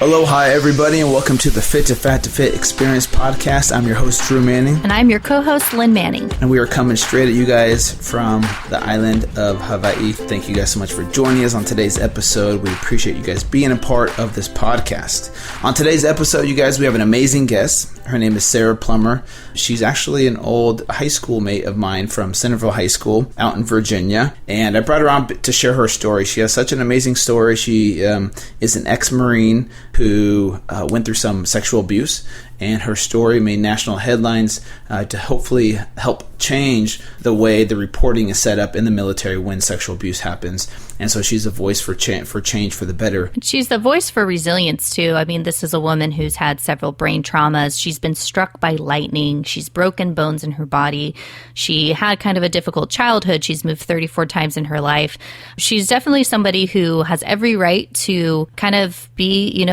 Aloha, everybody, and welcome to the Fit to Fat to Fit Experience podcast. I'm your host, Drew Manning. And I'm your co-host, Lynn Manning. And we are coming straight at you guys from the island of Hawaii. Thank you guys so much for joining us on today's episode. We appreciate you guys being a part of this podcast. On today's episode, you guys, we have an amazing guest. Her name is Sarah Plummer. She's actually an old high school mate of mine from Centerville High School out in Virginia. And I brought her on to share her story. She has such an amazing story. She is an ex-Marine who went through some sexual abuse, and her story made national headlines to hopefully help change the way the reporting is set up in the military when sexual abuse happens. And so she's a voice for change for the better. She's the voice for resilience, too. I mean, this is a woman who's had several brain traumas. She's been struck by lightning. She's broken bones in her body. She had kind of a difficult childhood. She's moved 34 times in her life. She's definitely somebody who has every right to kind of be,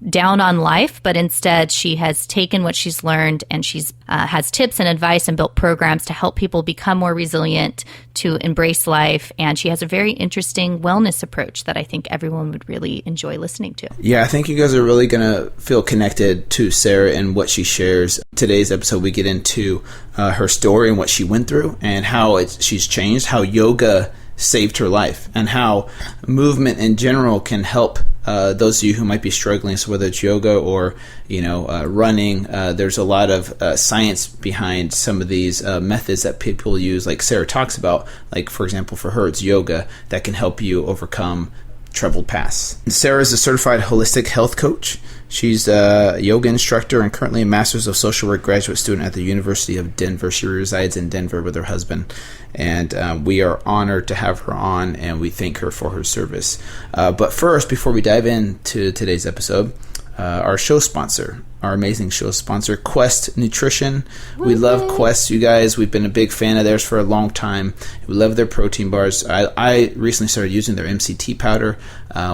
down on life, but instead she has taken what she's learned and she's has tips and advice and built programs to help people become more resilient, to embrace life. And she has a very interesting wellness approach that I think everyone would really enjoy listening to. Yeah, I think you guys are really going to feel connected to Sarah and what she shares. Today's episode, we get into her story and what she went through and how she's changed, how yoga saved her life, and how movement in general can help those of you who might be struggling. So whether it's yoga or running, there's a lot of science behind some of these methods that people use, like Sarah talks about. Like, for example, for her, it's yoga that can help you overcome troubled past. Sarah is a certified holistic health coach. She's a yoga instructor and currently a Master's of Social Work graduate student at the University of Denver. She resides in Denver with her husband, and we are honored to have her on, and we thank her for her service. But first, before we dive into today's episode, our show sponsor, our amazing show sponsor, Quest Nutrition. We love Quest, you guys. We've been a big fan of theirs for a long time. We love their protein bars. I recently started using their MCT powder,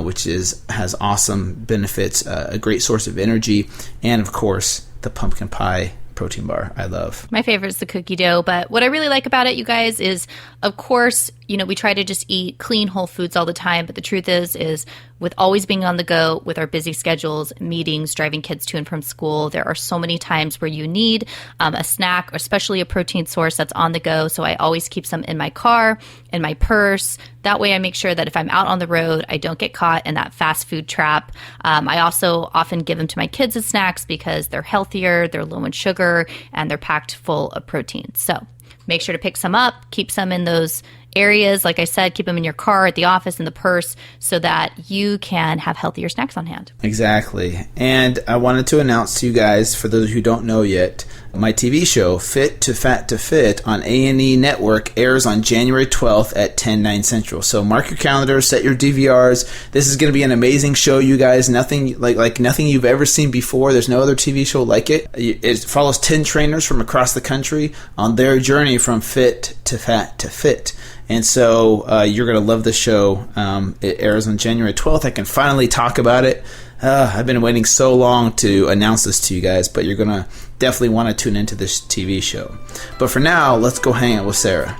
which has awesome benefits, a great source of energy, and of course, the pumpkin pie protein bar I love. My favorite is the cookie dough, but what I really like about it, you guys, is, of course, we try to just eat clean whole foods all the time, but the truth is with always being on the go, with our busy schedules, meetings, driving kids to and from school, there are so many times where you need a snack, especially a protein source that's on the go. So I always keep some in my car, in my purse. That way I make sure that if I'm out on the road, I don't get caught in that fast food trap. I also often give them to my kids as snacks because they're healthier, they're low in sugar, and they're packed full of protein. So make sure to pick some up, keep some in those areas. Like I said, keep them in your car, at the office, in the purse, so that you can have healthier snacks on hand. Exactly. And I wanted to announce to you guys, for those who don't know yet, my TV show, Fit to Fat to Fit, on A&E Network airs on January 12th at 10/9 Central. So mark your calendars, set your DVRs. This is going to be an amazing show, you guys. Nothing like nothing you've ever seen before. There's no other TV show like it. It follows 10 trainers from across the country on their journey from fit to fat to fit. And so you're going to love the show. It airs on January 12th. I can finally talk about it. I've been waiting so long to announce this to you guys, but you're going to definitely want to tune into this TV show. But for now, let's go hang out with Sarah.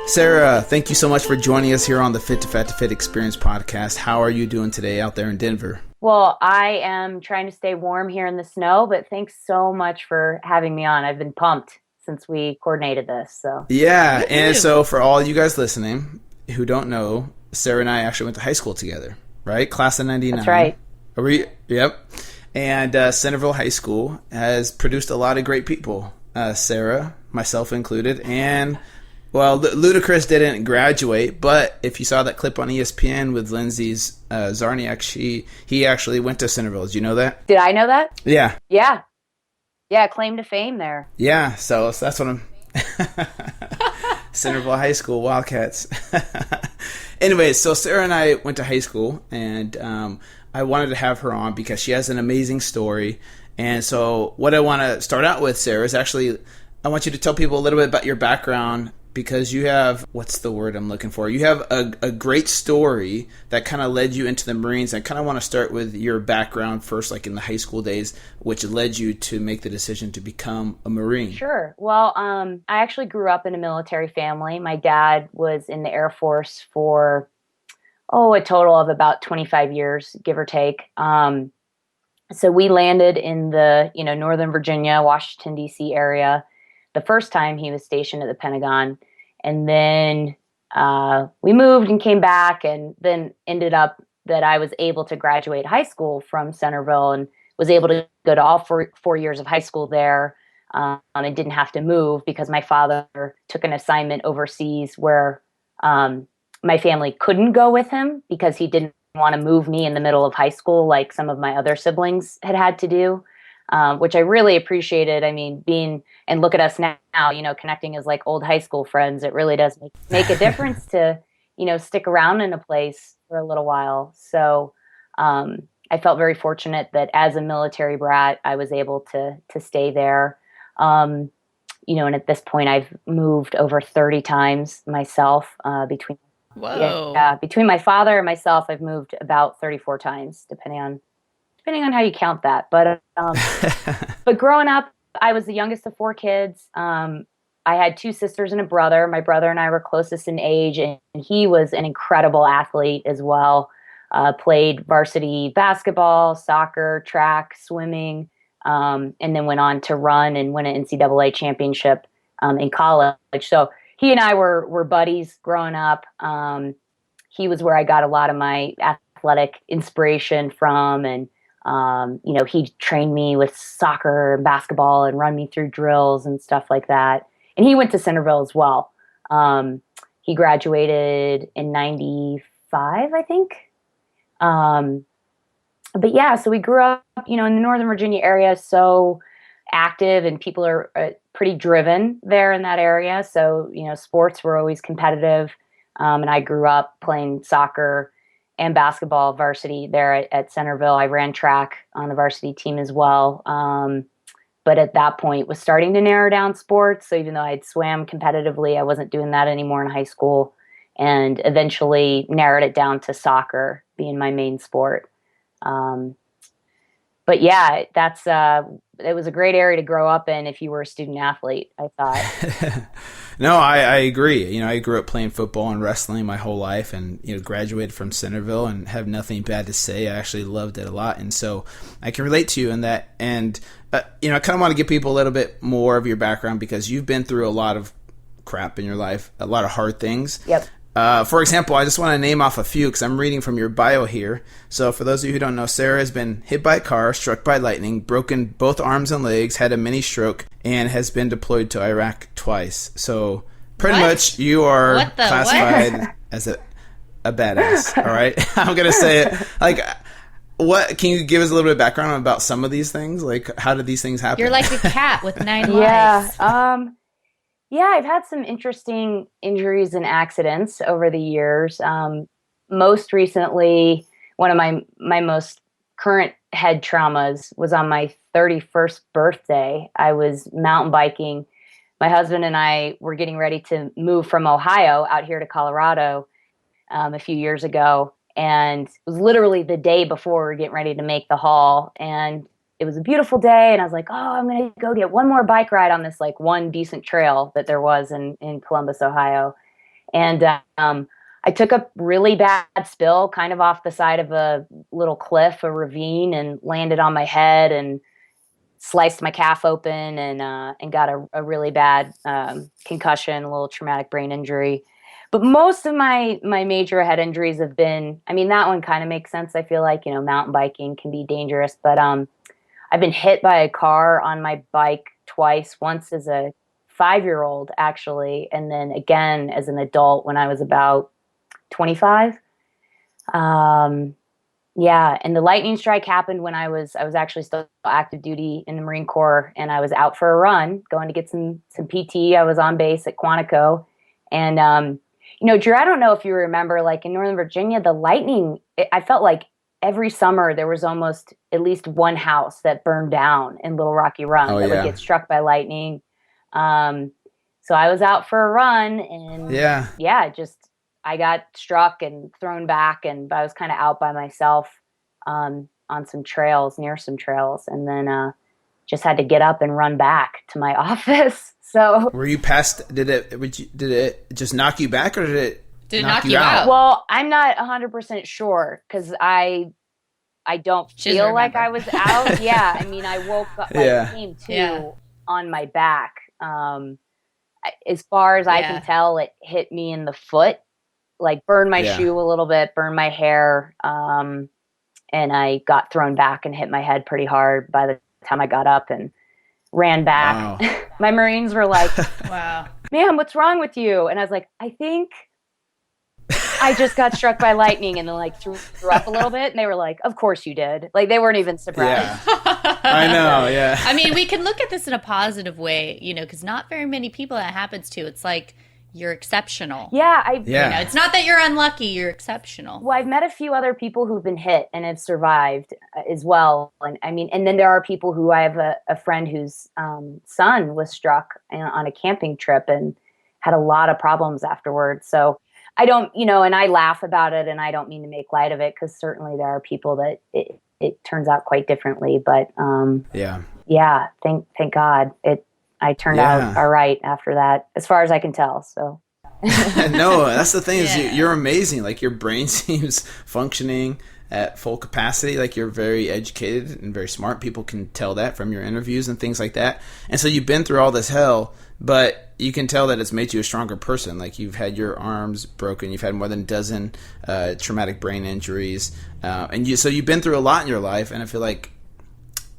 Sarah, thank you so much for joining us here on the Fit to Fat to Fit Experience podcast. How are you doing today out there in Denver? Well, I am trying to stay warm here in the snow, but thanks so much for having me on. I've been pumped since we coordinated this. So yeah, and so for all you guys listening who don't know, Sarah and I actually went to high school together, right? Class of 99. That's right. Are we? Yep. And Centerville High School has produced a lot of great people, Sarah, myself included, and well, Ludacris didn't graduate, but if you saw that clip on ESPN with Lindsay Zarniak, he actually went to Centerville. Did you know that? Did I know that? Yeah. Yeah, claim to fame there. Yeah, so that's what I'm... Centerville High School Wildcats. Anyway, so Sarah and I went to high school, and I wanted to have her on because she has an amazing story. And so what I want to start out with, Sarah, is actually I want you to tell people a little bit about your background, because you have, what's the word I'm looking for? You have a great story that kind of led you into the Marines. I kind of want to start with your background first, like in the high school days, which led you to make the decision to become a Marine. Sure. Well, I actually grew up in a military family. My dad was in the Air Force for a total of about 25 years, give or take. So we landed in the, Northern Virginia, Washington, D.C. area the first time he was stationed at the Pentagon. And then we moved and came back, and then ended up that I was able to graduate high school from Centerville and was able to go to all four years of high school there, and didn't have to move because my father took an assignment overseas where my family couldn't go with him because he didn't want to move me in the middle of high school like some of my other siblings had to do, which I really appreciated. I mean, and look at us now, connecting as like old high school friends. It really does make a difference to, stick around in a place for a little while. So I felt very fortunate that as a military brat, I was able to stay there. And at this point, I've moved over 30 times myself between. Whoa. Yeah, between my father and myself, I've moved about 34 times, depending on how you count that. But but growing up, I was the youngest of four kids. I had two sisters and a brother. My brother and I were closest in age, and he was an incredible athlete as well. Played varsity basketball, soccer, track, swimming, and then went on to run and win an NCAA championship in college. So he and I were buddies growing up. He was where I got a lot of my athletic inspiration from. And, he trained me with soccer and basketball and run me through drills and stuff like that. And he went to Centerville as well. He graduated in 95, I think. But yeah, so we grew up, in the Northern Virginia area, so active, and people are pretty driven there in that area. So, sports were always competitive. And I grew up playing soccer and basketball varsity there at Centerville. I ran track on the varsity team as well. But at that point was starting to narrow down sports. So even though I'd swam competitively, I wasn't doing that anymore in high school, and eventually narrowed it down to soccer being my main sport. But yeah, it was a great area to grow up in if you were a student athlete, I thought. No, I agree. I grew up playing football and wrestling my whole life, and, graduated from Centerville and have nothing bad to say. I actually loved it a lot. And so I can relate to you in that. And, I kind of want to give people a little bit more of your background, because you've been through a lot of crap in your life, a lot of hard things. Yep. For example, I just want to name off a few because I'm reading from your bio here. So for those of you who don't know, Sarah has been hit by a car, struck by lightning, broken both arms and legs, had a mini stroke, and has been deployed to Iraq twice. So pretty much you are classified as a badass. All right. I'm going to say it. Like, what can you give us a little bit of background about some of these things? Like, how did these things happen? You're like a cat with 9 lives. Yeah, I've had some interesting injuries and accidents over the years. Most recently, one of my most current head traumas was on my 31st birthday. I was mountain biking. My husband and I were getting ready to move from Ohio out here to Colorado a few years ago. And it was literally the day before we were getting ready to make the haul. And it was a beautiful day, and I was like, oh, I'm going to go get one more bike ride on this like one decent trail that there was in Columbus, Ohio. And I took a really bad spill kind of off the side of a little cliff, a ravine, and landed on my head and sliced my calf open, and got a really bad concussion, a little traumatic brain injury. But most of my major head injuries have been, I mean, that one kind of makes sense. I feel like, mountain biking can be dangerous, but I've been hit by a car on my bike twice, once as a 5-year-old actually, and then again as an adult when I was about 25. Yeah, and the lightning strike happened when I was actually still active duty in the Marine Corps, and I was out for a run, going to get some PT. I was on base at Quantico, and Drew, I don't know if you remember, like in Northern Virginia, the lightning, I felt like every summer there was almost at least one house that burned down in Little Rocky Run that would get struck by lightning. So I was out for a run, and I got struck and thrown back, and I was kind of out by myself on some trails, near some trails, and then just had to get up and run back to my office. So were you past? Did it just knock you back, or did it Did it knock you out? Well, I'm not 100% sure because I don't feel like I was out. Yeah, I mean, I woke up, I came to on my back. As far as I can tell, it hit me in the foot, like burned my shoe a little bit, burned my hair, and I got thrown back and hit my head pretty hard by the time I got up and ran back. Wow. My Marines were like, "Wow, ma'am, what's wrong with you?" And I was like, "I think I just got struck by lightning," and then like threw up a little bit, and they were like, "Of course you did." Like they weren't even surprised. Yeah. I know. Yeah. I mean, we can look at this in a positive way, because not very many people that happens to. It's like you're exceptional. Yeah. It's not that you're unlucky. You're exceptional. Well, I've met a few other people who've been hit and have survived as well. And I mean, and then there are people who I have a friend whose son was struck on a camping trip and had a lot of problems afterwards. So I don't, and I laugh about it and I don't mean to make light of it because certainly there are people that it turns out quite differently. But thank God I turned out all right after that, as far as I can tell. So no, that's the thing is you're amazing. Like your brain seems functioning at full capacity. Like you're very educated and very smart. People can tell that from your interviews and things like that. And so you've been through all this hell, but you can tell that it's made you a stronger person. Like you've had your arms broken. You've had more than a dozen traumatic brain injuries. So you've been through a lot in your life. And I feel like,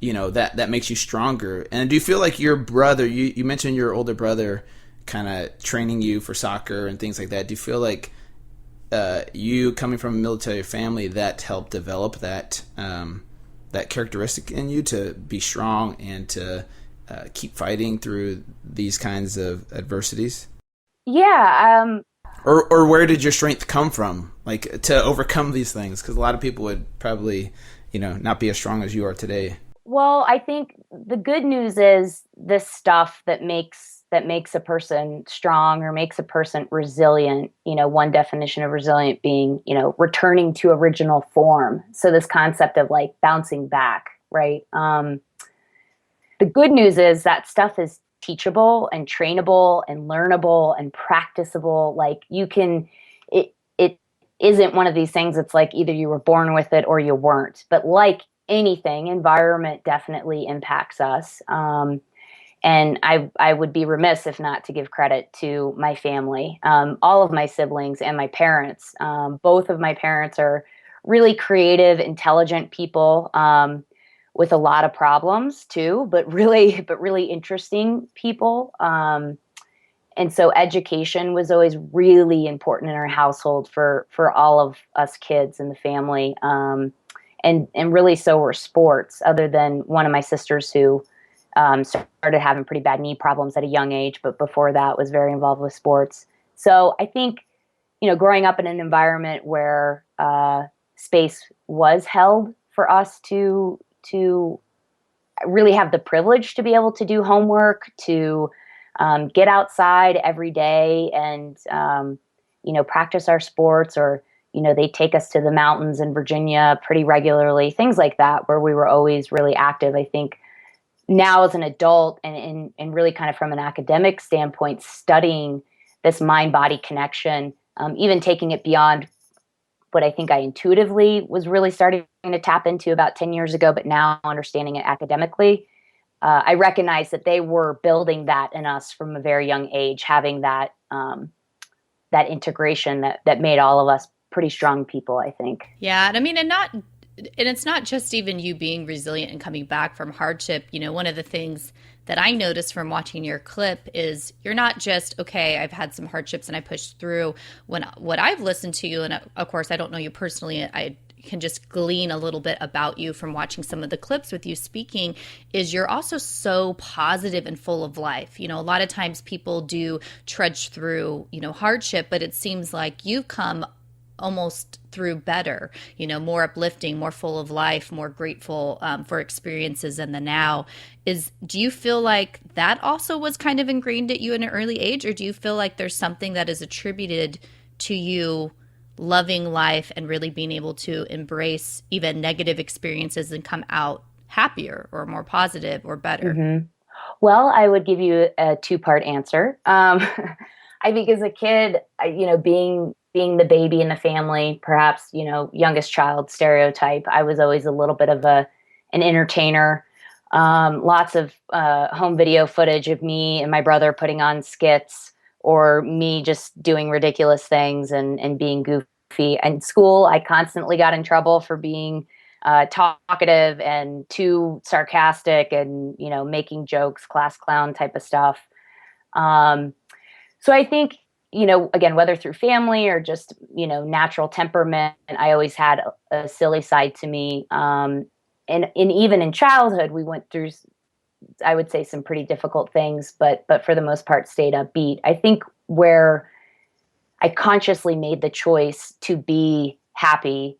that makes you stronger. And do you feel like your brother, you mentioned your older brother kind of training you for soccer and things like that. Do you feel like you coming from a military family that helped develop that characteristic in you to be strong and to keep fighting through these kinds of adversities? Yeah. Or where did your strength come from, like to overcome these things? Because a lot of people would probably, not be as strong as you are today. Well, I think the good news is this stuff that makes a person strong or makes a person resilient. One definition of resilient being, returning to original form. So this concept of like bouncing back, right? The good news is that stuff is teachable and trainable and learnable and practicable. Like it isn't one of these things that's like either you were born with it or you weren't. But like anything, environment definitely impacts us. And I would be remiss if not to give credit to my family, all of my siblings and my parents. Both of my parents are really creative, intelligent people with a lot of problems too, but really interesting people. And so education was always really important in our household for all of us kids in the family. And really so were sports, other than one of my sisters who started having pretty bad knee problems at a young age, but before that was very involved with sports. So I think, growing up in an environment where space was held for us to really have the privilege to be able to do homework, to get outside every day and, practice our sports, or, they take us to the mountains in Virginia pretty regularly, things like that, where we were always really active. I think now as an adult and really kind of from an academic standpoint, studying this mind-body connection, even taking it beyond what I think I intuitively was really starting to tap into about 10 years ago, but now understanding it academically, I recognize that they were building that in us from a very young age, having that integration that made all of us pretty strong people, I think. Yeah. And I mean, and it's not just even you being resilient and coming back from hardship. One of the things that I noticed from watching your clip is you're not just, okay, I've had some hardships and I pushed through. What I've listened to you, and of course, I don't know you personally, I can just glean a little bit about you from watching some of the clips with you speaking, is you're also so positive and full of life. A lot of times people do trudge through, hardship, but it seems like you've come almost through better, more uplifting, more full of life, more grateful for experiences in the now. Do you feel like that also was kind of ingrained at you in an early age, or do you feel like there's something that is attributed to you loving life and really being able to embrace even negative experiences and come out happier or more positive or better? Mm-hmm. Well, I would give you a two-part answer. I think as a kid, being being the baby in the family, perhaps, youngest child stereotype, I was always a little bit of an entertainer. Lots of home video footage of me and my brother putting on skits, or me just doing ridiculous things and being goofy. In school, I constantly got in trouble for being talkative and too sarcastic and, making jokes, class clown type of stuff. So I think, again, whether through family or just, natural temperament, I always had a silly side to me. And even in childhood, we went through, I would say, some pretty difficult things, but for the most part, stayed upbeat. I think where I consciously made the choice to be happy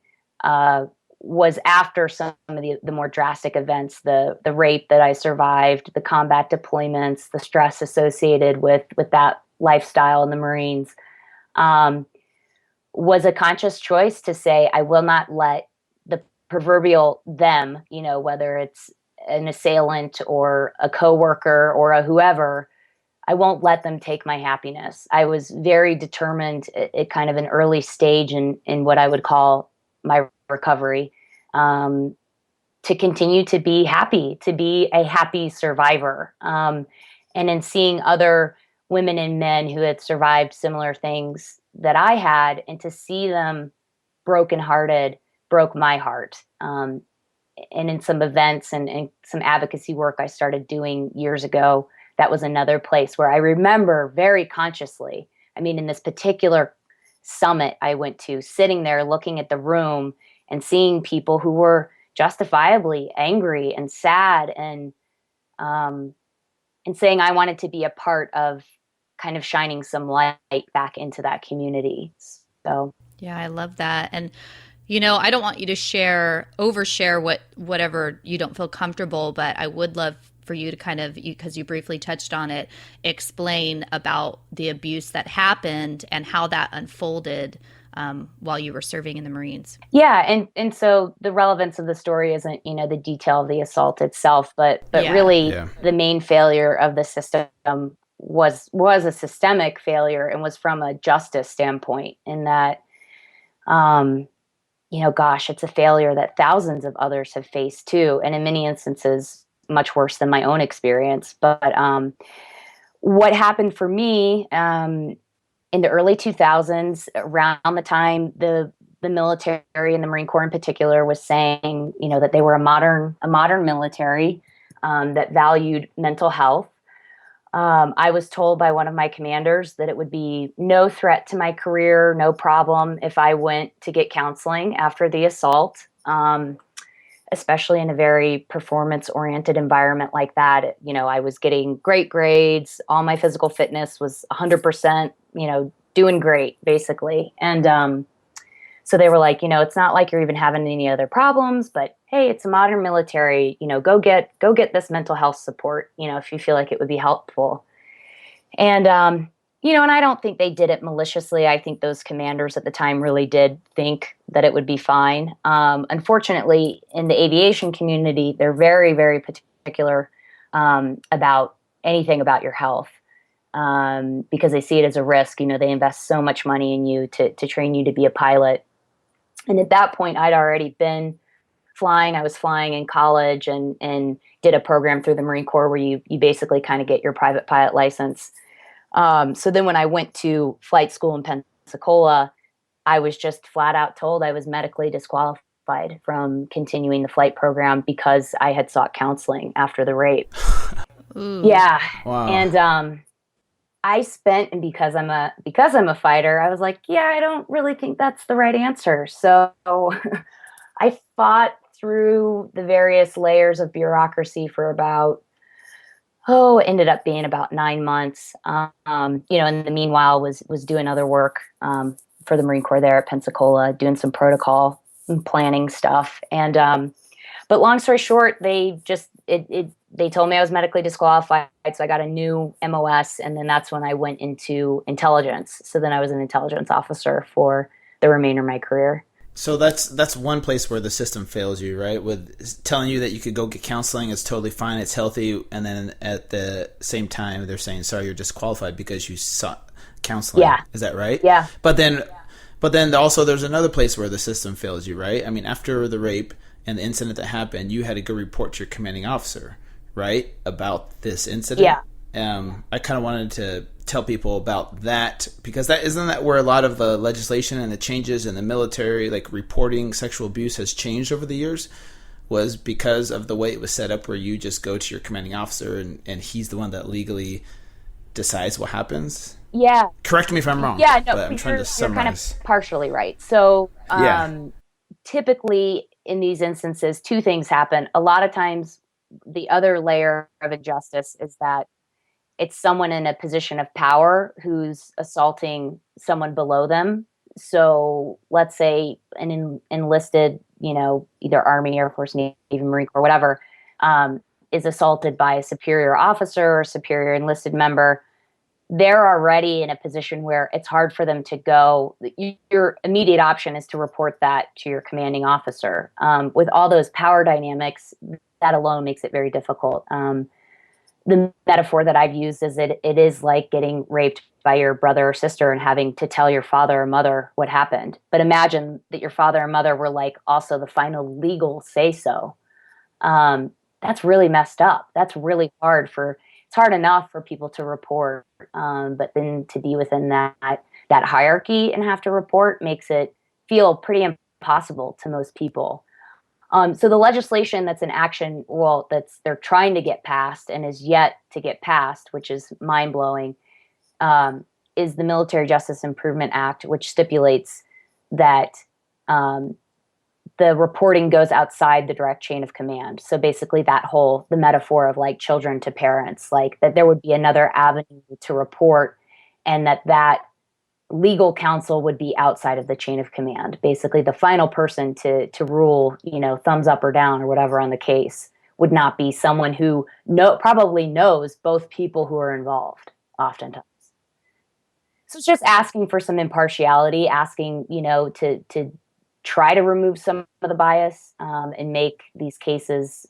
was after some of the more drastic events, the rape that I survived, the combat deployments, the stress associated with that lifestyle in the Marines, was a conscious choice to say, I will not let the proverbial them, whether it's an assailant or a coworker or a whoever, I won't let them take my happiness. I was very determined at kind of an early stage in what I would call my recovery, to continue to be happy, to be a happy survivor. And in seeing other women and men who had survived similar things that I had, and to see them brokenhearted broke my heart. And in some events and some advocacy work I started doing years ago, that was another place where I remember very consciously, in this particular summit I went to, sitting there looking at the room and seeing people who were justifiably angry and sad and saying I wanted to be a part of kind of shining some light back into that community. So yeah, I love that. And I don't want you to overshare whatever you don't feel comfortable, but I would love for you to kind of, because you briefly touched on it, explain about the abuse that happened and how that unfolded while you were serving in the Marines. Yeah. And so the relevance of the story isn't, the detail of the assault itself, but really the main failure of the system was a systemic failure, and was from a justice standpoint, in that, it's a failure that thousands of others have faced too. And in many instances, much worse than my own experience. But what happened for me in the early 2000s, around the time the military and the Marine Corps in particular was saying, that they were a modern military that valued mental health. I was told by one of my commanders that it would be no threat to my career, no problem if I went to get counseling after the assault, especially in a very performance-oriented environment like that. I was getting great grades. All my physical fitness was 100%, doing great, basically. And so they were like, it's not like you're even having any other problems, but hey, it's a modern military, go get this mental health support, if you feel like it would be helpful. And, and I don't think they did it maliciously. I think those commanders at the time really did think that it would be fine. Unfortunately, in the aviation community, they're very, very particular about anything about your health, because they see it as a risk. They invest so much money in you to train you to be a pilot. And at that point, I'd already been flying. I was flying in college and did a program through the Marine Corps where you basically kind of get your private pilot license. So then when I went to flight school in Pensacola, I was just flat out told I was medically disqualified from continuing the flight program because I had sought counseling after the rape. Ooh. Yeah. Wow. And I spent, and because I'm a fighter, I was like, yeah, I don't really think that's the right answer. So I fought through the various layers of bureaucracy for about, ended up being about 9 months. In the meanwhile was doing other work for the Marine Corps there at Pensacola, doing some protocol and planning stuff. And but long story short, they told me I was medically disqualified, so I got a new MOS, and then that's when I went into intelligence. So then I was an intelligence officer for the remainder of my career. So that's one place where the system fails you, right? With telling you that you could go get counseling, it's totally fine, it's healthy, and then at the same time they're saying, sorry, you're disqualified because you sought counseling. Yeah. Is that right? Yeah. But then But then also there's another place where the system fails you, right? I mean, after the rape and the incident that happened, you had to go report to your commanding officer, right, about this incident. Yeah. I kind of wanted to tell people about that, because that isn't that where a lot of the legislation and the changes in the military, like reporting sexual abuse, has changed over the years, was because of the way it was set up, where you just go to your commanding officer and he's the one that legally decides what happens. Yeah. Correct me if I'm wrong. Yeah, no, but I'm trying to summarize. you're kind of partially right. So typically in these instances, two things happen. A lot of times the other layer of injustice is that it's someone in a position of power who's assaulting someone below them. So let's say an enlisted, either Army, Air Force, Navy, Marine Corps, whatever, is assaulted by a superior officer or superior enlisted member. They're already in a position where it's hard for them to go. Your immediate option is to report that to your commanding officer. With all those power dynamics, that alone makes it very difficult. The metaphor that I've used is it is like getting raped by your brother or sister and having to tell your father or mother what happened. But imagine that your father or mother were like also the final legal say so. That's really messed up. That's really hard it's hard enough for people to report. But then to be within that hierarchy and have to report makes it feel pretty impossible to most people. So the legislation that's in action, they're trying to get passed and is yet to get passed, which is mind-blowing, is the Military Justice Improvement Act, which stipulates that the reporting goes outside the direct chain of command. So basically the metaphor of like children to parents, like that there would be another avenue to report, and that legal counsel would be outside of the chain of command. Basically, the final person to rule, thumbs up or down or whatever on the case would not be someone who probably knows both people who are involved oftentimes. So it's just asking for some impartiality, asking, to try to remove some of the bias and make these cases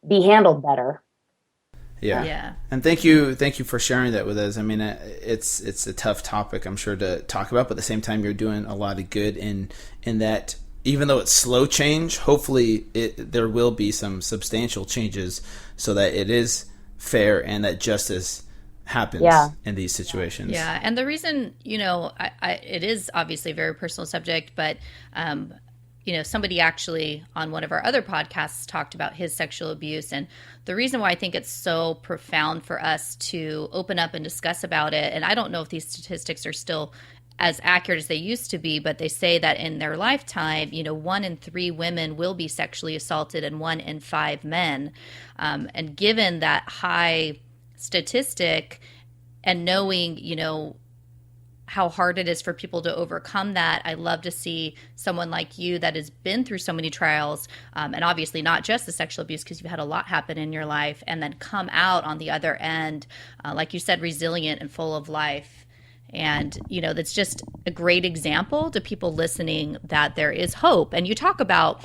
be handled better. Yeah. And thank you for sharing that with us. I mean, it's a tough topic, I'm sure, to talk about, but at the same time, you're doing a lot of good in that. Even though it's slow change, hopefully there will be some substantial changes so that it is fair and that justice happens in these situations. Yeah, and the reason, it is obviously a very personal subject, but somebody actually on one of our other podcasts talked about his sexual abuse. And the reason why I think it's so profound for us to open up and discuss about it, and I don't know if these statistics are still as accurate as they used to be, but they say that in their lifetime, 1 in 3 women will be sexually assaulted and 1 in 5 men. And given that high statistic and knowing, how hard it is for people to overcome that, I love to see someone like you that has been through so many trials, and obviously not just the sexual abuse, because you've had a lot happen in your life, and then come out on the other end, like you said, resilient and full of life. And, that's just a great example to people listening that there is hope. And you talk about,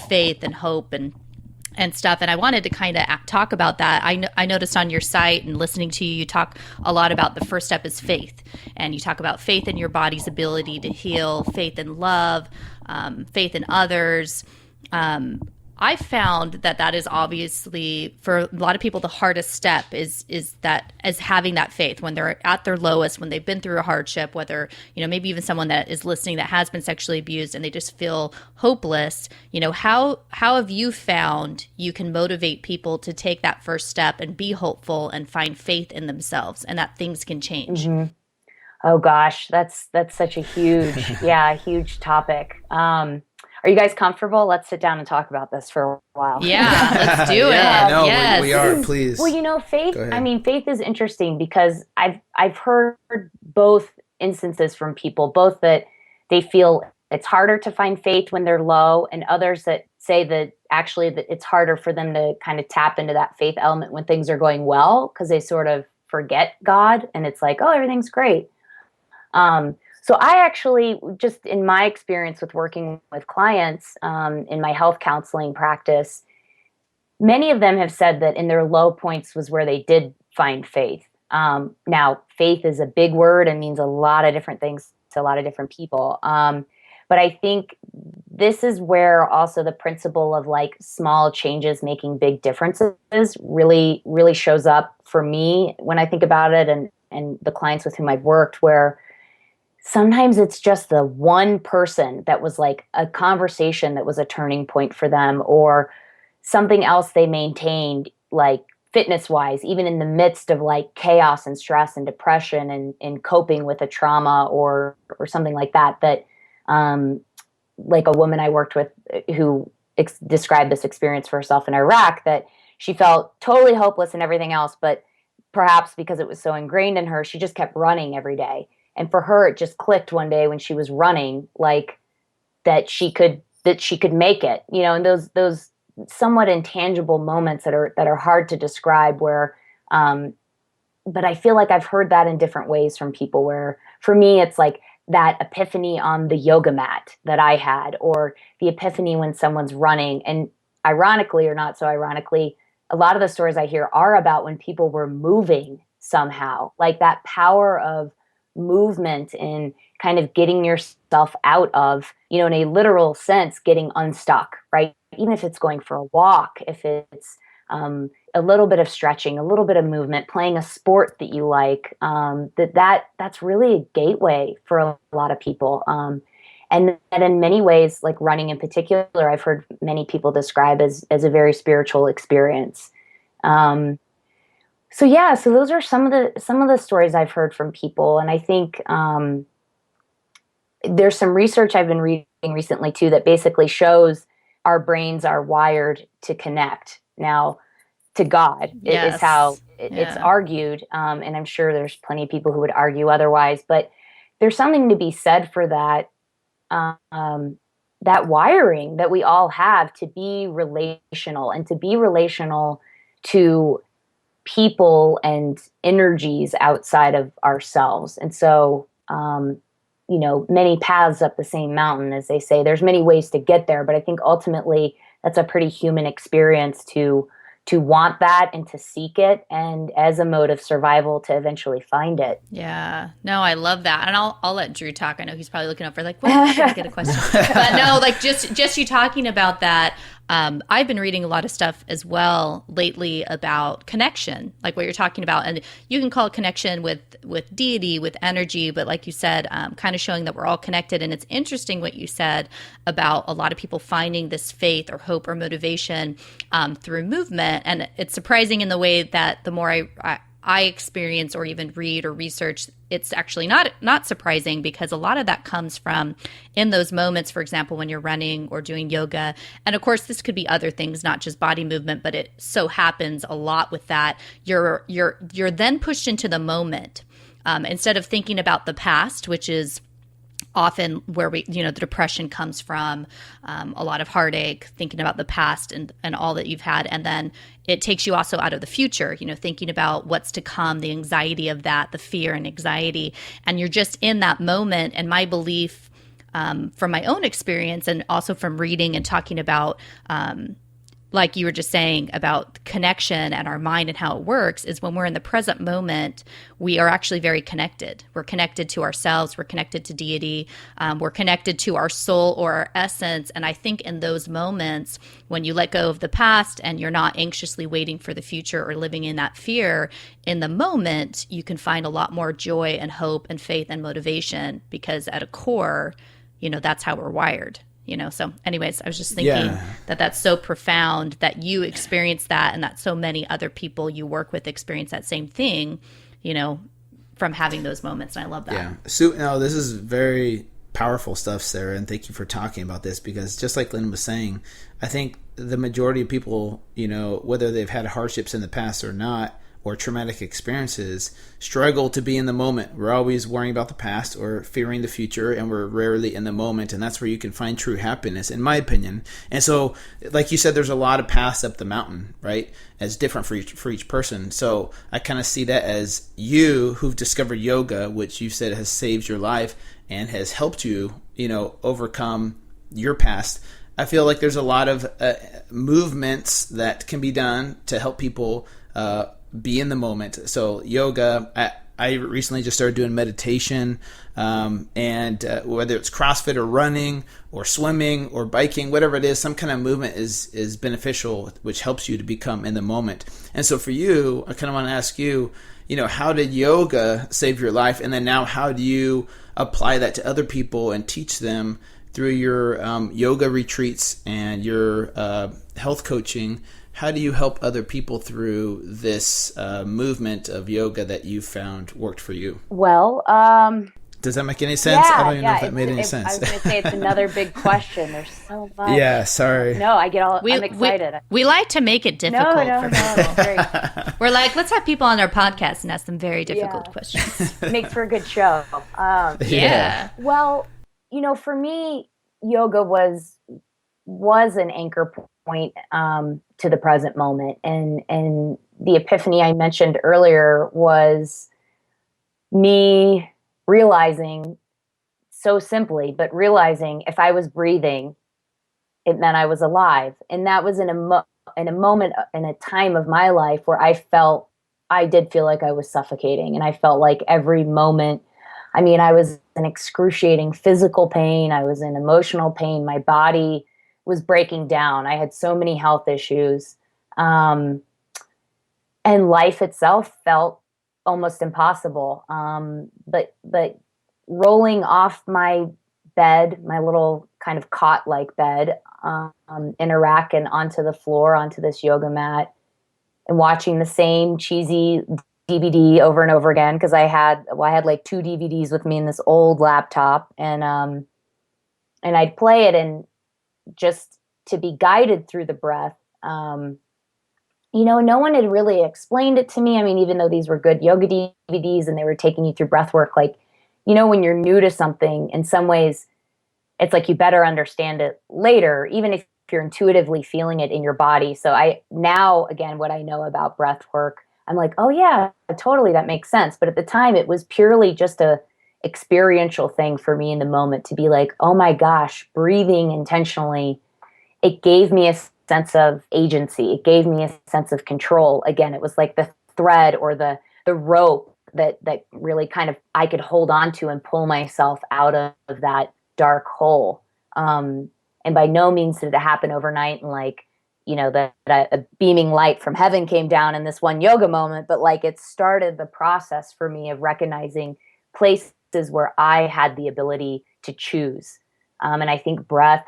faith and hope and stuff. And I wanted to kind of talk about that. I noticed on your site and listening to you, you talk a lot about the first step is faith. And you talk about faith in your body's ability to heal, faith in love, faith in others. I found that is obviously for a lot of people the hardest step is having that faith when they're at their lowest, when they've been through a hardship, whether maybe even someone that is listening that has been sexually abused and they just feel hopeless. How have you found you can motivate people to take that first step and be hopeful and find faith in themselves and that things can change? Mm-hmm. Oh gosh, that's such a huge topic. Are you guys comfortable? Let's sit down and talk about this for a while. Yeah, let's do it. No, yes. we are, please. Well, faith, faith is interesting because I've heard both instances from people, both that they feel it's harder to find faith when they're low, and others that say that actually that it's harder for them to kind of tap into that faith element when things are going well, because they sort of forget God and it's like, oh, everything's great. So I actually, just in my experience with working with clients in my health counseling practice, many of them have said that in their low points was where they did find faith. Now, faith is a big word and means a lot of different things to a lot of different people. But I think this is where also the principle of like small changes making big differences really, really shows up for me when I think about it, and the clients with whom I've worked, where sometimes it's just the one person that was like a conversation that was a turning point for them, or something else they maintained, like fitness wise, even in the midst of like chaos and stress and depression and coping with a trauma or something like that, like a woman I worked with who described this experience for herself in Iraq, that she felt totally hopeless and everything else, but perhaps because it was so ingrained in her, she just kept running every day. And for her, it just clicked one day when she was running, like that she could make it, and those somewhat intangible moments that are hard to describe, where, but I feel like I've heard that in different ways from people, where for me, it's like that epiphany on the yoga mat that I had, or the epiphany when someone's running. And ironically, or not so ironically, a lot of the stories I hear are about when people were moving somehow, like that power of movement and kind of getting yourself out of, in a literal sense, getting unstuck, right? Even if it's going for a walk, if it's a little bit of stretching, a little bit of movement, playing a sport that you like, that's really a gateway for a lot of people. And that in many ways, like running in particular, I've heard many people describe as a very spiritual experience. So those are some of the stories I've heard from people. And I think there's some research I've been reading recently too, that basically shows our brains are wired to connect now to God. Yes. Is how it's argued. And I'm sure there's plenty of people who would argue otherwise, but there's something to be said for that, that wiring that we all have to be relational, and to be relational to people and energies outside of ourselves. And so, many paths up the same mountain, as they say. There's many ways to get there, but I think ultimately that's a pretty human experience to want that and to seek it, and as a mode of survival to eventually find it. Yeah, no, I love that. And I'll let Drew talk. I know he's probably looking up for like, when am I going to get a question? But no, like just you talking about that. I've been reading a lot of stuff as well lately about connection, like what you're talking about. And you can call it connection with deity, with energy, but like you said, kind of showing that we're all connected. And it's interesting what you said about a lot of people finding this faith or hope or motivation through movement. And it's surprising in the way that the more I experience or even read or research, it's actually not surprising, because a lot of that comes from in those moments, for example, when you're running or doing yoga. And of course, this could be other things, not just body movement, but it so happens a lot with that. You're then pushed into the moment instead of thinking about the past, which is often where the depression comes from, a lot of heartache, thinking about the past and all that you've had. And then it takes you also out of the future, thinking about what's to come, the anxiety of that, the fear and anxiety. And you're just in that moment. And my belief from my own experience, and also from reading and talking about like you were just saying about connection and our mind and how it works, is when we're in the present moment, we are actually very connected. We're connected to ourselves. We're connected to deity. We're connected to our soul or our essence. And I think in those moments, when you let go of the past and you're not anxiously waiting for the future or living in that fear, in the moment, you can find a lot more joy and hope and faith and motivation, because at a core, that's how we're wired. So anyways, I was just thinking that that's so profound that you experience that, and that so many other people you work with experience that same thing, from having those moments. And I love that. Yeah. So, no, this is very powerful stuff, Sarah, and thank you for talking about this, because just like Lynn was saying, I think the majority of people, whether they've had hardships in the past or not, or traumatic experiences, struggle to be in the moment. We're always worrying about the past or fearing the future, and we're rarely in the moment. And that's where you can find true happiness, in my opinion. And so, like you said, there's a lot of paths up the mountain, right? As different for each person. So I kind of see that as you who've discovered yoga, which you said has saved your life and has helped you, overcome your past. I feel like there's a lot of movements that can be done to help people be in the moment. So yoga, I recently just started doing meditation, and whether it's CrossFit or running or swimming or biking, whatever it is, some kind of movement is beneficial, which helps you to become in the moment. And so for you, I kind of want to ask you, how did yoga save your life? And then now how do you apply that to other people and teach them through your yoga retreats and your health coaching? How do you help other people through this movement of yoga that you found worked for you? Well, does that make any sense? I don't even know if that made any sense. I was going to say it's another big question. There's so much. Yeah, sorry. No, I'm excited. We like to make it difficult for people. Great. We're like, let's have people on our podcast and ask them very difficult questions. Makes for a good show. Yeah. Well, for me, yoga was an anchor point to the present moment, and the epiphany I mentioned earlier was me realizing, so simply, but realizing if I was breathing, it meant I was alive, and that was in a moment, in a time of my life where I did feel like I was suffocating, and I felt like every moment. I mean, I was in excruciating physical pain. I was in emotional pain. My body was breaking down. I had so many health issues. And life itself felt almost impossible. But rolling off my bed, my little kind of cot-like bed in Iraq, and onto the floor, onto this yoga mat, and watching the same cheesy DVD over and over again, because I had like 2 DVDs with me in this old laptop, and I'd play it, and just to be guided through the breath. No one had really explained it to me. I mean, even though these were good yoga DVDs and they were taking you through breath work, like, when you're new to something, in some ways, it's like you better understand it later, even if you're intuitively feeling it in your body. So now, again, what I know about breath work, I'm like, oh yeah, totally, that makes sense. But at the time, it was purely just a experiential thing for me in the moment, to be like, oh my gosh, breathing intentionally, it gave me a sense of agency. It gave me a sense of control. Again, it was like the thread or the rope that really kind of I could hold on to and pull myself out of that dark hole. And by no means did it happen overnight, and like, that a beaming light from heaven came down in this one yoga moment, but like it started the process for me of recognizing places where I had the ability to choose. And I think breath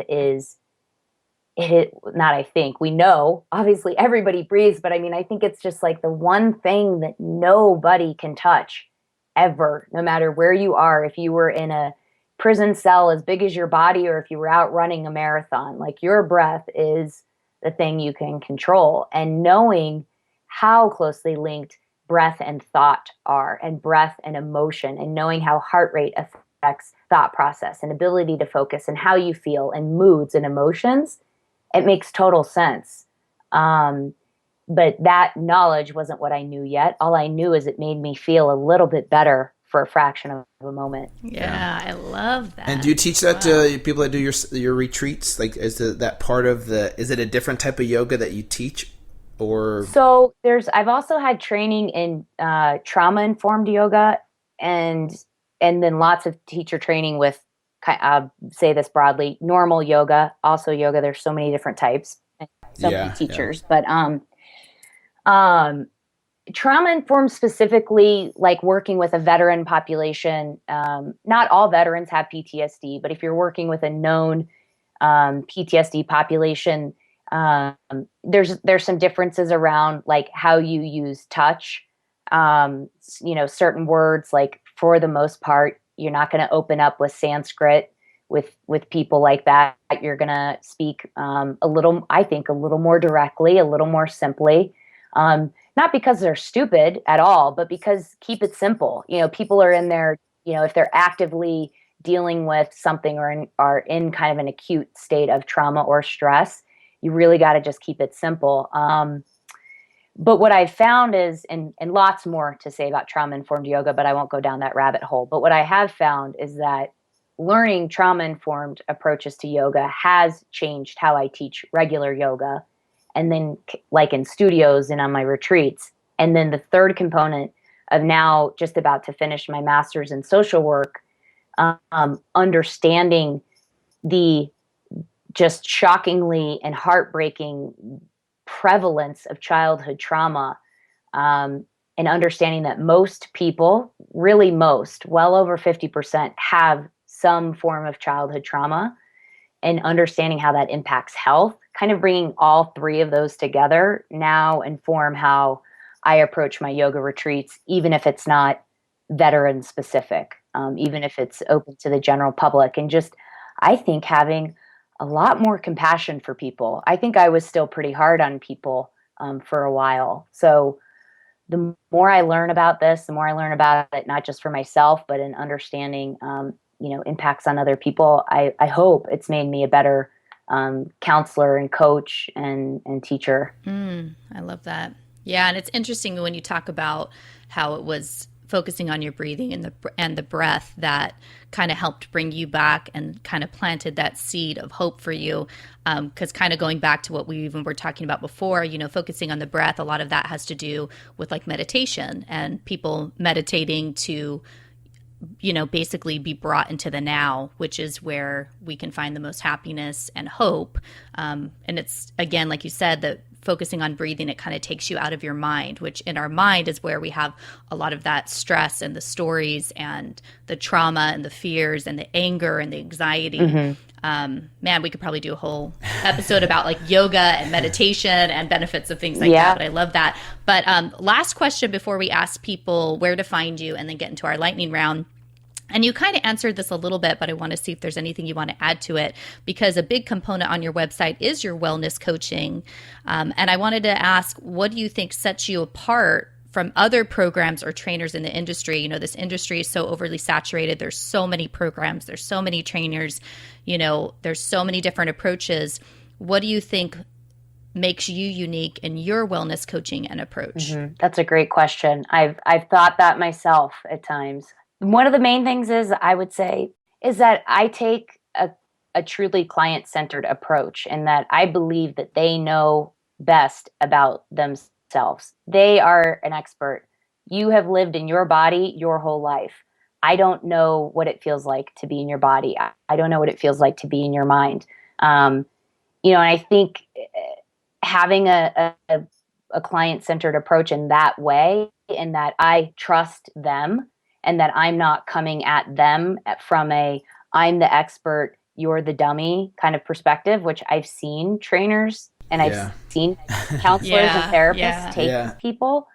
we know, obviously everybody breathes, but I mean, I think it's just like the one thing that nobody can touch ever, no matter where you are. If you were in a prison cell as big as your body, or if you were out running a marathon, like, your breath is the thing you can control. And knowing how closely linked breath and thought are, and breath and emotion, and knowing how heart rate affects thought process and ability to focus, and how you feel, and moods and emotions, it makes total sense. But that knowledge wasn't what I knew yet. All I knew is it made me feel a little bit better for a fraction of a moment. Yeah, I love that. And do you teach that to people that do your retreats? Like, is that part of is it a different type of yoga that you teach? Or so I've also had training in trauma-informed yoga, and then lots of teacher training with, say this broadly, normal yoga, also yoga. There's so many different types, so many teachers, but trauma-informed, specifically, like working with a veteran population. Not all veterans have PTSD, but if you're working with a known PTSD population, there's some differences around like how you use touch. Certain words, like, for the most part, you're not going to open up with Sanskrit with people like that. You're going to speak a little more directly, a little more simply. Not because they're stupid at all, but because keep it simple. People are in there, if they're actively dealing with something, or are in kind of an acute state of trauma or stress, you really got to just keep it simple. But what I've found is, and lots more to say about trauma-informed yoga, but I won't go down that rabbit hole. But what I have found is that learning trauma-informed approaches to yoga has changed how I teach regular yoga. And then, like in studios and on my retreats. And then the third component of now just about to finish my master's in social work, understanding the just shockingly and heartbreaking prevalence of childhood trauma, and understanding that most people, really most, well over 50%, have some form of childhood trauma, and understanding how that impacts health, kind of bringing all three of those together now inform how I approach my yoga retreats, even if it's not veteran specific, even if it's open to the general public, and just, I think, having a lot more compassion for people. I think I was still pretty hard on people for a while. So the more I learn about this, the more I learn about it, not just for myself, but in understanding, impacts on other people. I hope it's made me a better counselor and coach and teacher. I love that. Yeah. And it's interesting when you talk about how it was focusing on your breathing and the breath that kind of helped bring you back and kind of planted that seed of hope for you. Because kind of going back to what we even were talking about before, focusing on the breath, a lot of that has to do with like meditation and people meditating to, basically be brought into the now, which is where we can find the most happiness and hope. And it's, again, like you said, that focusing on breathing, it kind of takes you out of your mind, which in our mind is where we have a lot of that stress and the stories and the trauma and the fears and the anger and the anxiety. Man, we could probably do a whole episode about like yoga and meditation and benefits of things like that. But I love that. But last question before we ask people where to find you and then get into our lightning round. And you kind of answered this a little bit, but I want to see if there's anything you want to add to it, because a big component on your website is your wellness coaching. And I wanted to ask, what do you think sets you apart from other programs or trainers in the industry? This industry is so overly saturated. There's so many programs. There's so many trainers. There's so many different approaches. What do you think makes you unique in your wellness coaching and approach? That's a great question. I've thought that myself at times. One of the main things I would say is that I take a truly client-centered approach, and that I believe that they know best about themselves. They are an expert. You have lived in your body your whole life. I don't know what it feels like to be in your body. I don't know what it feels like to be in your mind. And I think having a client-centered approach in that way, in that I trust them, and that I'm not coming at them from I'm the expert, you're the dummy kind of perspective, which I've seen trainers and I've seen counselors and therapists take people,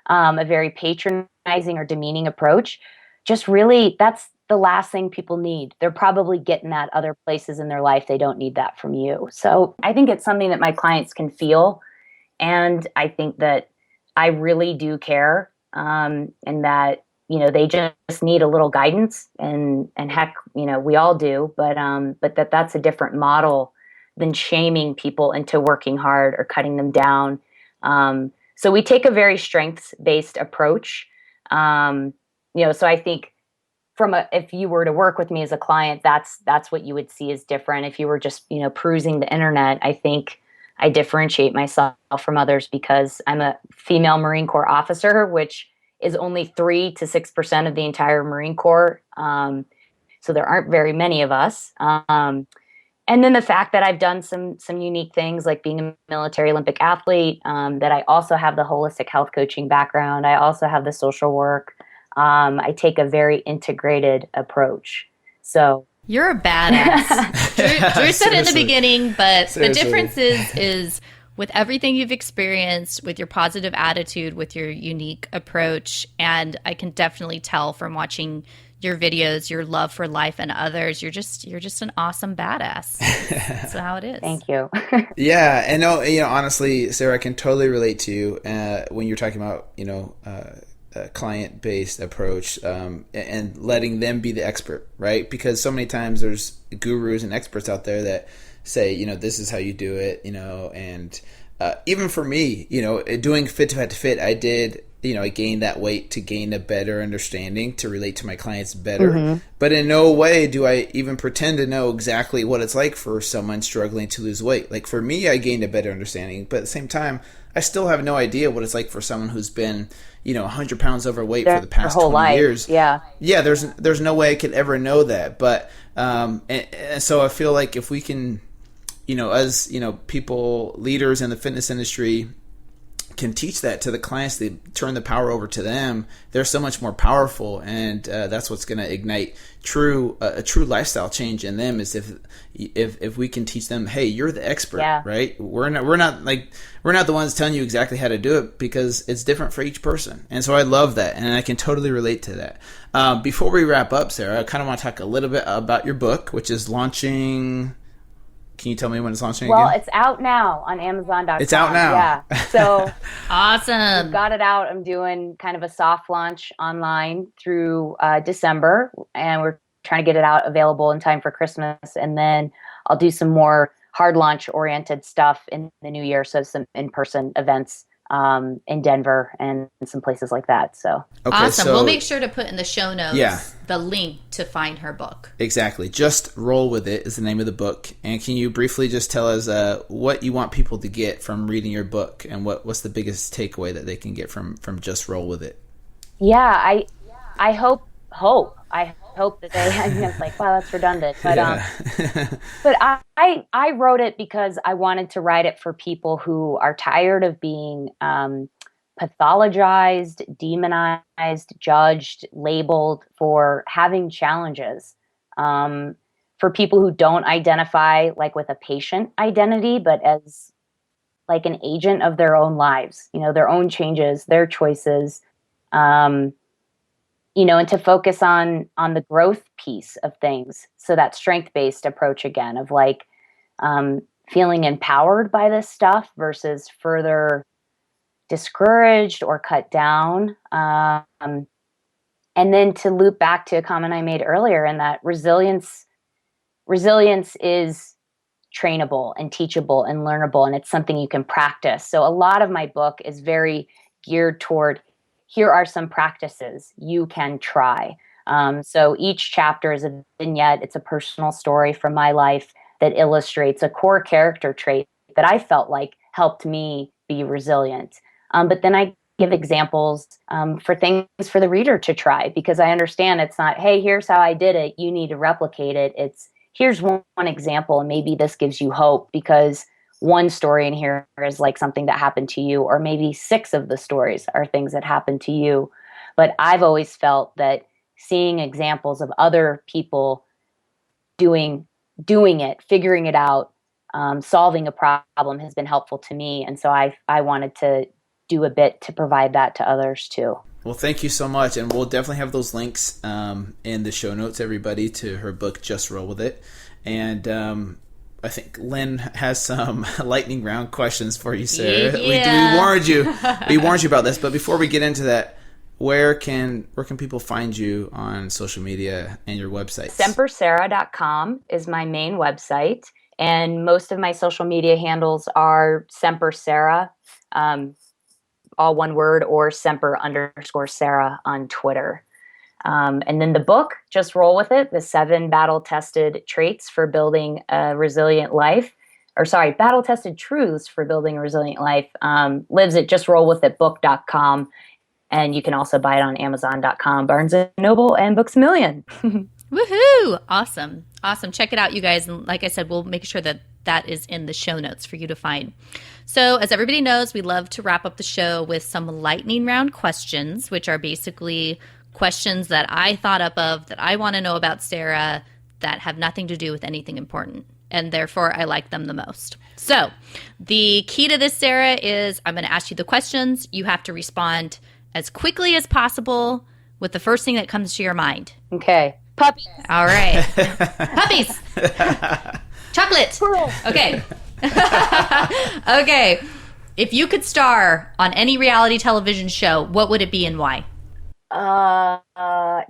a very patronizing or demeaning approach. Just really, that's the last thing people need. They're probably getting that other places in their life. They don't need that from you. So I think it's something that my clients can feel. And I think that I really do care, and that they just need a little guidance, and heck, we all do, but that's a different model than shaming people into working hard or cutting them down. So we take a very strengths-based approach. So I think if you were to work with me as a client, that's what you would see as different. If you were just, perusing the internet, I think I differentiate myself from others because I'm a female Marine Corps officer, which is only 3 to 6% of the entire Marine Corps. So there aren't very many of us. And then the fact that I've done some unique things, like being a military Olympic athlete, that I also have the holistic health coaching background. I also have the social work. I take a very integrated approach. So you're a badass. Drew said it in the beginning, but the difference is with everything you've experienced, with your positive attitude, with your unique approach. And I can definitely tell from watching your videos, your love for life and others, you're just an awesome badass. That's how it is. Thank you. Yeah. And honestly, Sarah, I can totally relate to you when you're talking about, a client-based approach, and letting them be the expert, right? Because so many times there's gurus and experts out there that say, this is how you do it, and even for me, doing fit to fit, I did I gained that weight to gain a better understanding, to relate to my clients better. But in no way do I even pretend to know exactly what it's like for someone struggling to lose weight. Like for me, I gained a better understanding, but at the same time, I still have no idea what it's like for someone who's been, 100 pounds overweight for the past 20 years. Yeah. There's no way I could ever know that. But, and so I feel like if we can, as, people, leaders in the fitness industry, can teach that to the clients, they turn the power over to them, they're so much more powerful, and that's what's going to ignite a true lifestyle change in them, is if we can teach them, hey, you're the expert, right? We're not the ones telling you exactly how to do it, because it's different for each person. And so I love that, and I can totally relate to that. Before we wrap up, Sarah, I kind of want to talk a little bit about your book, which is launching. Can you tell me when it's launching again? Well, it's out now on Amazon.com. It's out now. Yeah. So awesome. We've got it out. I'm doing kind of a soft launch online through December, and we're trying to get it out available in time for Christmas. And then I'll do some more hard launch oriented stuff in the new year. So some in-person events in Denver and some places like that. So awesome. We'll make sure to put in the show notes the link to find her book. Exactly. Just Roll With It is the name of the book. And can you briefly just tell us what you want people to get from reading your book, and what's the biggest takeaway that they can get from Just Roll With It? Yeah, I hope that they, it's like, wow, that's redundant. But but I wrote it because I wanted to write it for people who are tired of being pathologized, demonized, judged, labeled for having challenges. For people who don't identify like with a patient identity, but as like an agent of their own lives, their own changes, their choices, and to focus on the growth piece of things. So that strength-based approach again of like feeling empowered by this stuff versus further discouraged or cut down. And then to loop back to a comment I made earlier, in that resilience is trainable and teachable and learnable, and it's something you can practice. So a lot of my book is very geared toward, here are some practices you can try. So each chapter is a vignette. It's a personal story from my life that illustrates a core character trait that I felt like helped me be resilient. But then I give examples for things for the reader to try, because I understand it's not, hey, here's how I did it, you need to replicate it. It's, here's one example, and maybe this gives you hope, because one story in here is like something that happened to you, or maybe 6 of the stories are things that happened to you. But I've always felt that seeing examples of other people doing it, figuring it out, solving a problem has been helpful to me. And so I wanted to do a bit to provide that to others too. Well, thank you so much. And we'll definitely have those links in the show notes, everybody, to her book, Just Roll With It. And I think Lynn has some lightning round questions for you, Sarah. Yeah. We warned you. We warned you about this. But before we get into that, where can people find you on social media and your website? SemperSarah.com is my main website. And most of my social media handles are Semper Sarah, all one word, or Semper_Sarah on Twitter. And then the book, Just Roll With It, the 7 battle-tested traits for building a resilient life, battle-tested truths for building a resilient life, lives at justrollwithitbook.com. And you can also buy it on Amazon.com, Barnes & Noble, and Books A Million. Woohoo! Awesome. Check it out, you guys. And like I said, we'll make sure that is in the show notes for you to find. So as everybody knows, we love to wrap up the show with some lightning round questions, which are basically questions that I thought up of that I want to know about Sarah that have nothing to do with anything important. And therefore, I like them the most. So the key to this, Sarah, is I'm going to ask you the questions. You have to respond as quickly as possible with the first thing that comes to your mind. Okay. Puppies. All right. Puppies. Chocolate. Squirrels. Okay. Okay. If you could star on any reality television show, what would it be and why?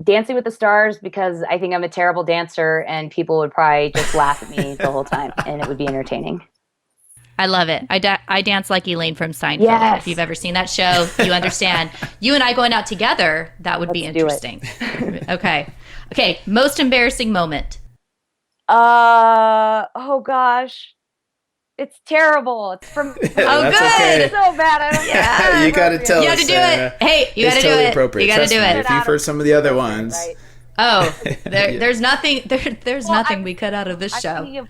Dancing with the Stars, because I think I'm a terrible dancer and people would probably just laugh at me the whole time, and it would be entertaining. I love it. I dance like Elaine from Seinfeld. Yes. If you've ever seen that show, you understand. You and I going out together, that would be interesting. Okay. Most embarrassing moment. Oh gosh. It's terrible. It's from good. Okay. It's so bad. I don't You got to tell us. You have to do it. Hey, you got to do totally it. Appropriate. You got to do it. If you've heard some of the other ones. Right. Oh, there's nothing. There's nothing we cut out of this show.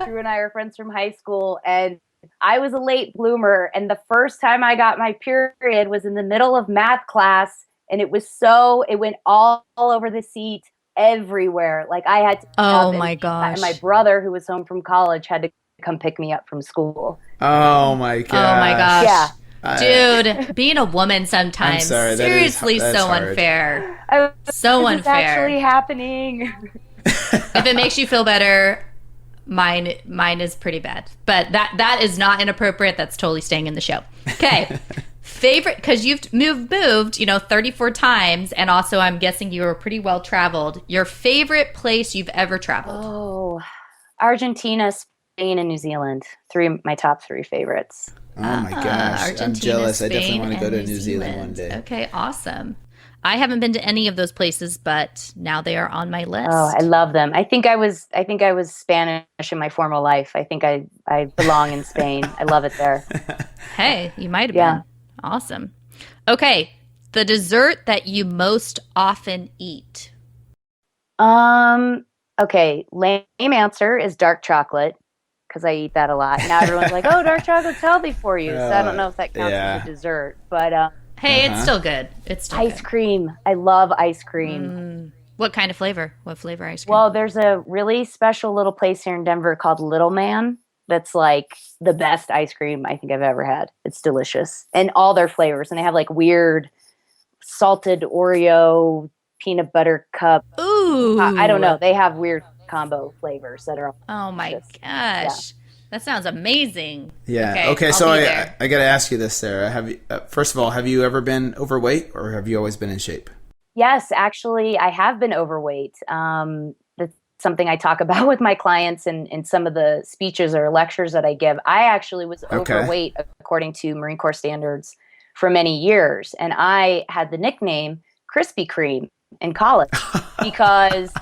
Drew and I are friends from high school, and I was a late bloomer. And the first time I got my period was in the middle of math class, and it went all over the seat, everywhere. Like I had to. Oh my gosh! And my brother, who was home from college, had to come pick me up from school. Oh my gosh! Oh my gosh! Yeah. Dude, being a woman sometimes, seriously, that's so hard. unfair. So this unfair. Is actually happening. If it makes you feel better, mine is pretty bad. But that is not inappropriate. That's totally staying in the show. Okay. Favorite, because you've moved, 34 times, and also I'm guessing you were pretty well traveled. Your favorite place you've ever traveled? Oh, Argentina, Spain, and New Zealand. My top 3 favorites. Oh my gosh. Argentina, I'm jealous. Spain, I definitely want to go to and New Zealand one day. Okay, awesome. I haven't been to any of those places, but now they are on my list. Oh, I love them. I think I was Spanish in my former life. I think I belong in Spain. I love it there. Hey, you might have been. Awesome. Okay, the dessert that you most often eat. Okay, lame answer is dark chocolate, because I eat that a lot. Now everyone's like, "Oh, dark chocolate's healthy for you." So I don't know if that counts as a dessert, but hey, it's still good. It's still ice cream. I love ice cream. What kind of flavor? What flavor ice cream? Well, there's a really special little place here in Denver called Little Man. That's like the best ice cream I think I've ever had. It's delicious, and all their flavors. And they have like weird salted Oreo peanut butter cup. Ooh, I don't know. They have weird combo flavors that are. Oh my delicious. gosh. Yeah. That sounds amazing. Yeah. Okay. So I got to ask you this, Sarah. Have you, first of all, have you ever been overweight, or have you always been in shape? Yes, actually, I have been overweight. That's something I talk about with my clients in some of the speeches or lectures that I give. I actually was overweight according to Marine Corps standards for many years, and I had the nickname Krispy Kreme in college because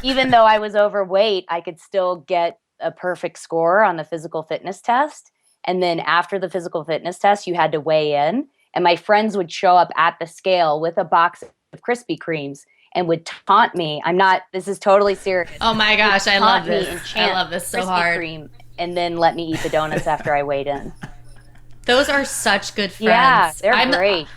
even though I was overweight, I could still get a perfect score on the physical fitness test. And then after the physical fitness test, you had to weigh in. And my friends would show up at the scale with a box of Krispy Kremes and would taunt me. This is totally serious. Oh my gosh, I love this. I love this so Krispy hard. Kreme, and then let me eat the donuts after I weighed in. Those are such good friends. Yeah, they're great.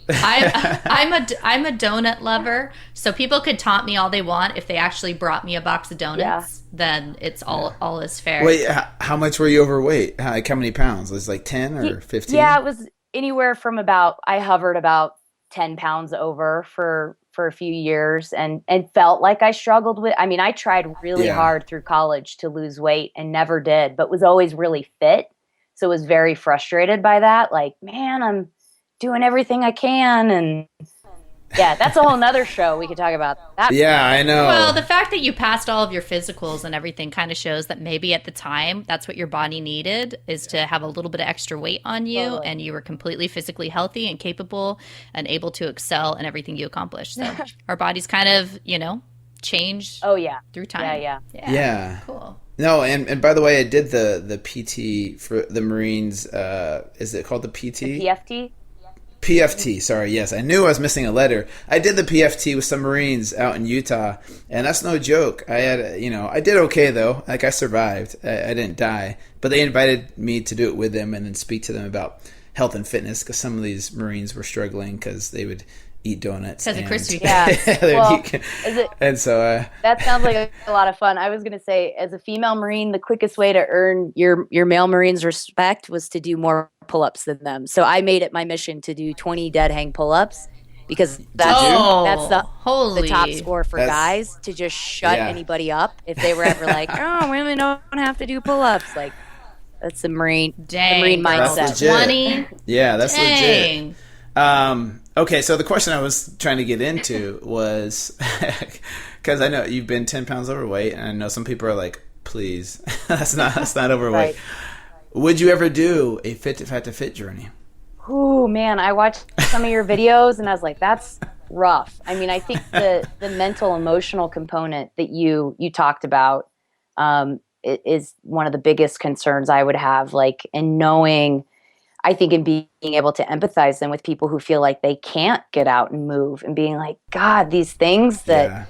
I'm a donut lover, so people could taunt me all they want. If they actually brought me a box of donuts, then it's all is fair. Wait, how much were you overweight? Like how many pounds? Was it like 10 or 15? Yeah, it was anywhere from I hovered about 10 pounds over for a few years and felt like I struggled with. I mean, I tried really hard through college to lose weight and never did, but was always really fit. So was very frustrated by that. Like, man, I'm doing everything I can. And yeah, that's a whole nother show. We could talk about that. Yeah, I know. Well, the fact that you passed all of your physicals and everything kind of shows that maybe at the time, that's what your body needed, is to have a little bit of extra weight on you. Totally. And you were completely physically healthy and capable and able to excel in everything you accomplished. So our bodies kind of, change through time. Yeah. Cool. No, and by the way, I did the PT for the Marines. Is it called the PT? The PFT? PFT, sorry, yes. I knew I was missing a letter. I did the PFT with some Marines out in Utah, and that's no joke. I had, I did okay, though. Like, I survived. I didn't die. But they invited me to do it with them and then speak to them about health and fitness, because some of these Marines were struggling because they would eat donuts. Because of Krispy Kreme. And so that sounds like a lot of fun. I was going to say, as a female Marine, the quickest way to earn your male Marines' respect was to do more pull-ups than them. So I made it my mission to do 20 dead hang pull-ups, because that's the top score for guys, to just shut anybody up if they were ever like, oh, women don't have to do pull-ups. Like, that's the Marine mindset. That's legit. 20? Yeah, that's legit. Okay, so the question I was trying to get into was, because I know you've been 10 pounds overweight, and I know some people are like, please, that's not overweight. would you ever do a Fit to Fat to Fit journey? Ooh, man, I watched some of your videos and I was like, that's rough. I mean, I think the mental, emotional component that you talked about is one of the biggest concerns I would have, like, in knowing, I think, in being able to empathize them with people who feel like they can't get out and move, and being like, God, these things that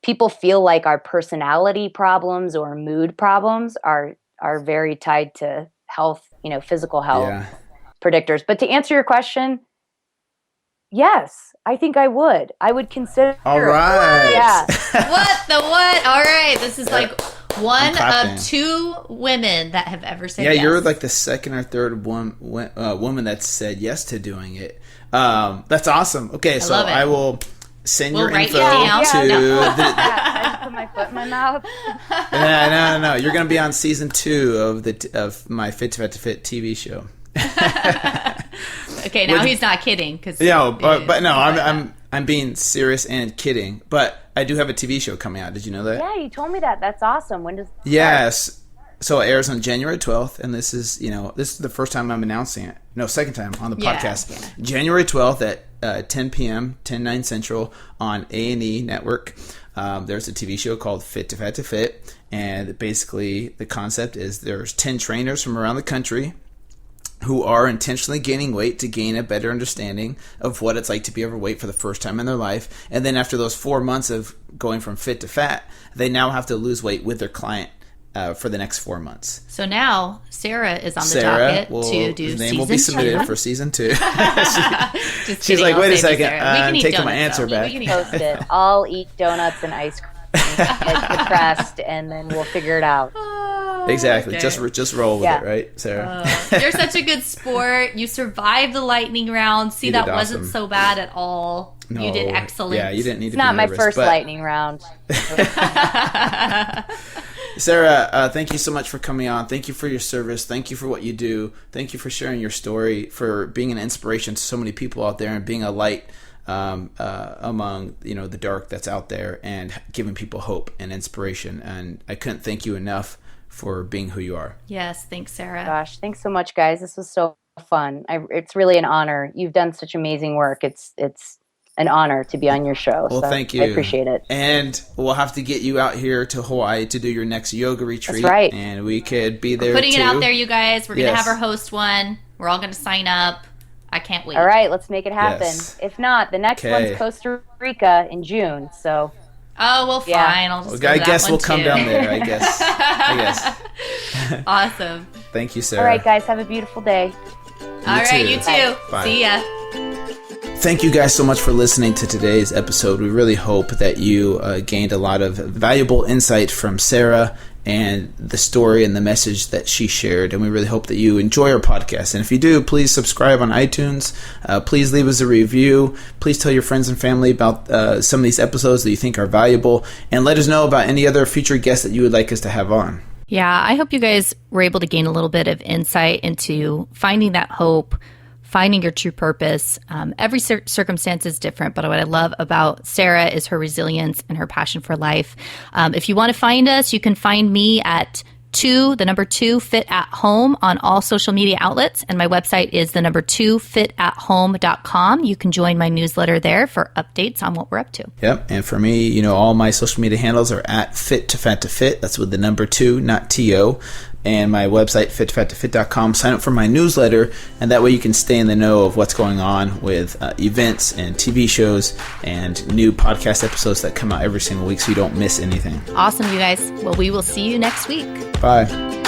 people feel like are personality problems or mood problems are very tied to health, physical health predictors. But to answer your question, yes, I think I would. I would consider All right. it. Yeah. What? All right. This is like one of 2 women that have ever said yes. Yeah, you're like the second or third woman that said yes to doing it. That's awesome. Okay, so I will send your info to I put my foot in my mouth. No. You're going to be on season 2 of my Fit to Fat to Fit TV show. Okay, now he's not kidding. But no, I'm being serious and kidding. But I do have a TV show coming out. Did you know that? Yeah, you told me that. That's awesome. When does it start? Yes. So it airs on January 12th, and this is the first time I'm announcing it. No, second time on the podcast. Yeah. January 12th at 10 p.m., 10/9 Central on A&E Network. There's a TV show called Fit to Fat to Fit, and basically the concept is there's 10 trainers from around the country who are intentionally gaining weight to gain a better understanding of what it's like to be overweight for the first time in their life. And then after those 4 months of going from fit to fat, they now have to lose weight with their client for the next 4 months. So now Sarah is on the docket to do his name season will be submitted 2. for season 2. She's like, wait a second, I'm taking my answer back. We can post it. I'll eat donuts and ice cream at the crest, and then we'll figure it out. Exactly. Okay. Just roll with it, right, Sarah? You're such a good sport. You survived the lightning round. See, that wasn't awesome. So bad at all. No, you did excellent. Yeah, you didn't need to be nervous. It's not my first but... lightning round. Sarah, thank you so much for coming on. Thank you for your service. Thank you for what you do. Thank you for sharing your story, for being an inspiration to so many people out there, and being a light among the dark that's out there, and giving people hope and inspiration. And I couldn't thank you enough for being who you are. Yes, thanks, Sarah. Gosh, thanks so much, guys. This was so fun. It's really an honor. You've done such amazing work. It's an honor to be on your show. Well, thank you. I appreciate it. And we'll have to get you out here to Hawaii to do your next yoga retreat. That's right. And we could be there. We're putting too. it out there, you guys. We're going to have her host one. We're all going to sign up. I can't wait. All right, let's make it happen. Yes. If not, the next one's Costa Rica in June. So. Oh, well, fine. I'll just I guess we'll come down there. I guess. Awesome. Thank you, Sarah. All right, guys. Have a beautiful day. All right, you too. Bye. See ya. Thank you guys so much for listening to today's episode. We really hope that you gained a lot of valuable insight from Sarah and the story and the message that she shared. And we really hope that you enjoy our podcast. And if you do, please subscribe on iTunes. Please leave us a review. Please tell your friends and family about some of these episodes that you think are valuable. And let us know about any other future guests that you would like us to have on. Yeah, I hope you guys were able to gain a little bit of insight into finding that hope, finding your true purpose. Every circumstance is different, but what I love about Sarah is her resilience and her passion for life. If you want to find us, you can find me at 2 Fit at Home on all social media outlets. And my website is 2fitathome.com. You can join my newsletter there for updates on what we're up to. Yep. And for me, all my social media handles are at Fit to Fat to Fit. That's with the 2, not T-O. And my website, fittofattofit.com. Sign up for my newsletter, and that way you can stay in the know of what's going on with events and TV shows and new podcast episodes that come out every single week so you don't miss anything. Awesome, you guys. Well, we will see you next week. Bye.